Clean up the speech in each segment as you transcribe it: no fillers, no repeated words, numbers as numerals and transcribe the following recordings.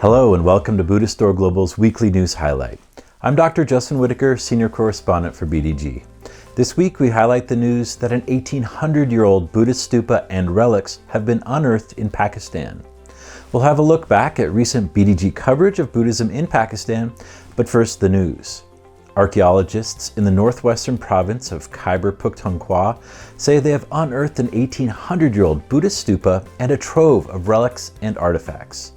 Hello and welcome to Buddhist Store Global's weekly news highlight. I'm Dr. Justin Whitaker, Senior Correspondent for BDG. This week we highlight the news that an 1800-year-old Buddhist stupa and relics have been unearthed in Pakistan. We'll have a look back at recent BDG coverage of Buddhism in Pakistan, but first the news. Archaeologists in the northwestern province of Khyber Pakhtunkhwa say they have unearthed an 1800-year-old Buddhist stupa and a trove of relics and artifacts.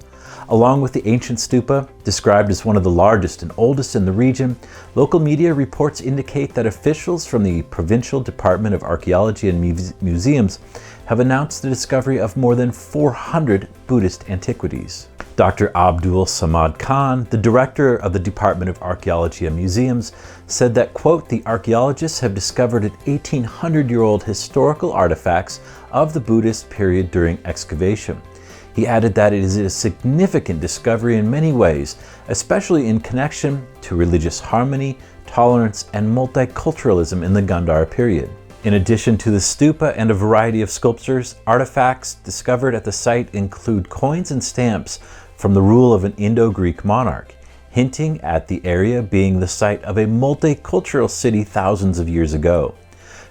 Along with the ancient stupa, described as one of the largest and oldest in the region, local media reports indicate that officials from the Provincial Department of Archaeology and Museums have announced the discovery of more than 400 Buddhist antiquities. Dr. Abdul Samad Khan, the director of the Department of Archaeology and Museums, said that, quote, the archaeologists have discovered 1,800-year-old historical artifacts of the Buddhist period during excavation. He added that it is a significant discovery in many ways, especially in connection to religious harmony, tolerance, and multiculturalism in the Gandhara period. In addition to the stupa and a variety of sculptures, artifacts discovered at the site include coins and stamps from the rule of an Indo-Greek monarch, hinting at the area being the site of a multicultural city thousands of years ago.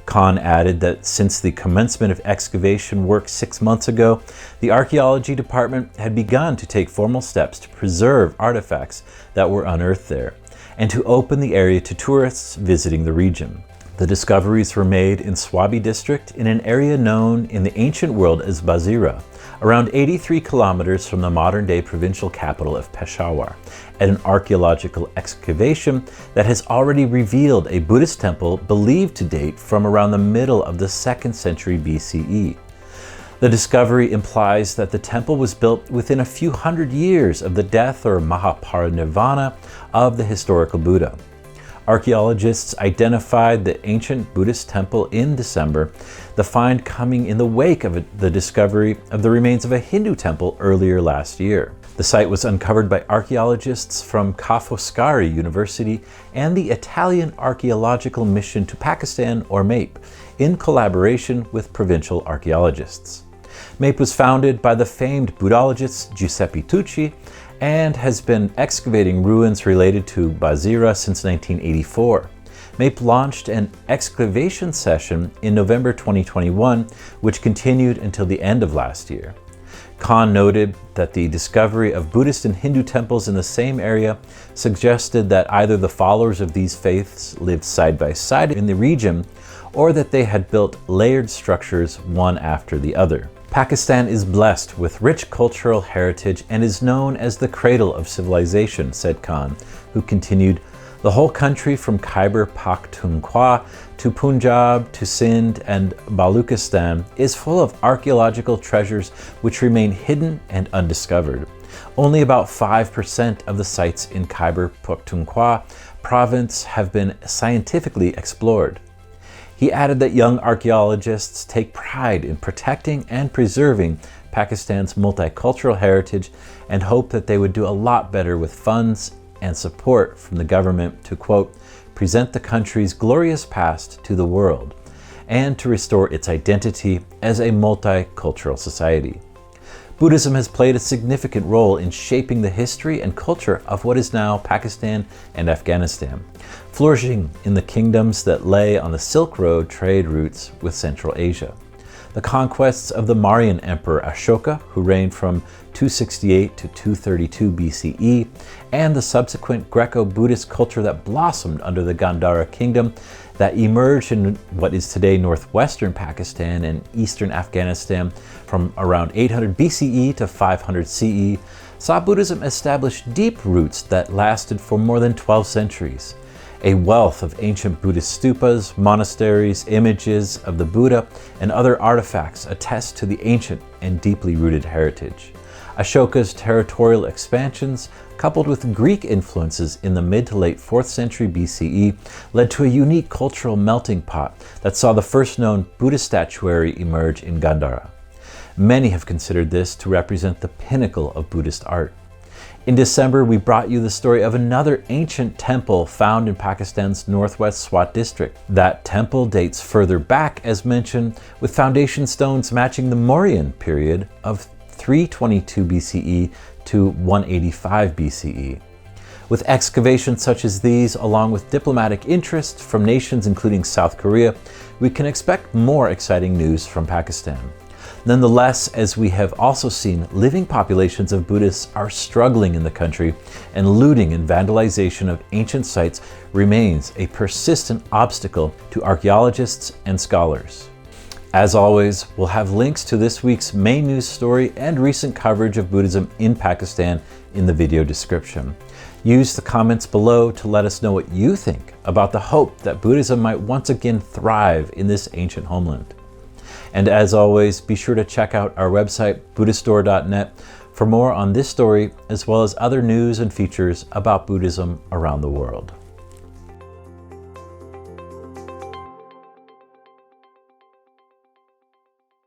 Khan added that since the commencement of excavation work 6 months ago, the archaeology department had begun to take formal steps to preserve artifacts that were unearthed there, and to open the area to tourists visiting the region. The discoveries were made in Swabi district in an area known in the ancient world as Bazira, around 83 kilometers from the modern-day provincial capital of Peshawar, at an archaeological excavation that has already revealed a Buddhist temple believed to date from around the middle of the 2nd century BCE. The discovery implies that the temple was built within a few hundred years of the death or Mahaparinirvana of the historical Buddha. Archaeologists identified the ancient Buddhist temple in December, the find coming in the wake of the discovery of the remains of a Hindu temple earlier last year. The site was uncovered by archaeologists from Ca' Foscari University and the Italian Archaeological Mission to Pakistan, or MAPE, in collaboration with provincial archaeologists. MAPE was founded by the famed Buddhologist Giuseppe Tucci and has been excavating ruins related to Bazira since 1984. MAPE launched an excavation session in November 2021, which continued until the end of last year. Khan noted that the discovery of Buddhist and Hindu temples in the same area suggested that either the followers of these faiths lived side by side in the region, or that they had built layered structures one after the other. Pakistan is blessed with rich cultural heritage and is known as the cradle of civilization, said Khan, who continued, the whole country from Khyber Pakhtunkhwa to Punjab to Sindh and Baluchistan is full of archaeological treasures which remain hidden and undiscovered. Only about 5% of the sites in Khyber Pakhtunkhwa province have been scientifically explored. He added that young archaeologists take pride in protecting and preserving Pakistan's multicultural heritage and hope that they would do a lot better with funds and support from the government to, quote, present the country's glorious past to the world and to restore its identity as a multicultural society. Buddhism has played a significant role in shaping the history and culture of what is now Pakistan and Afghanistan, flourishing in the kingdoms that lay on the Silk Road trade routes with Central Asia. The conquests of the Mauryan Emperor Ashoka, who reigned from 268 to 232 BCE, and the subsequent Greco-Buddhist culture that blossomed under the Gandhara kingdom that emerged in what is today northwestern Pakistan and eastern Afghanistan from around 800 BCE to 500 CE, saw Buddhism establish deep roots that lasted for more than 12 centuries. A wealth of ancient Buddhist stupas, monasteries, images of the Buddha, and other artifacts attest to the ancient and deeply rooted heritage. Ashoka's territorial expansions, coupled with Greek influences in the mid to late 4th century BCE, led to a unique cultural melting pot that saw the first known Buddhist statuary emerge in Gandhara. Many have considered this to represent the pinnacle of Buddhist art. In December, we brought you the story of another ancient temple found in Pakistan's northwest Swat district. That temple dates further back, as mentioned, with foundation stones matching the Mauryan period of 322 BCE to 185 BCE. With excavations such as these, along with diplomatic interest from nations including South Korea, we can expect more exciting news from Pakistan. Nonetheless, as we have also seen, living populations of Buddhists are struggling in the country, and looting and vandalization of ancient sites remains a persistent obstacle to archaeologists and scholars. As always, we'll have links to this week's main news story and recent coverage of Buddhism in Pakistan in the video description. Use the comments below to let us know what you think about the hope that Buddhism might once again thrive in this ancient homeland. And as always, be sure to check out our website, buddhiststore.net, for more on this story, as well as other news and features about Buddhism around the world.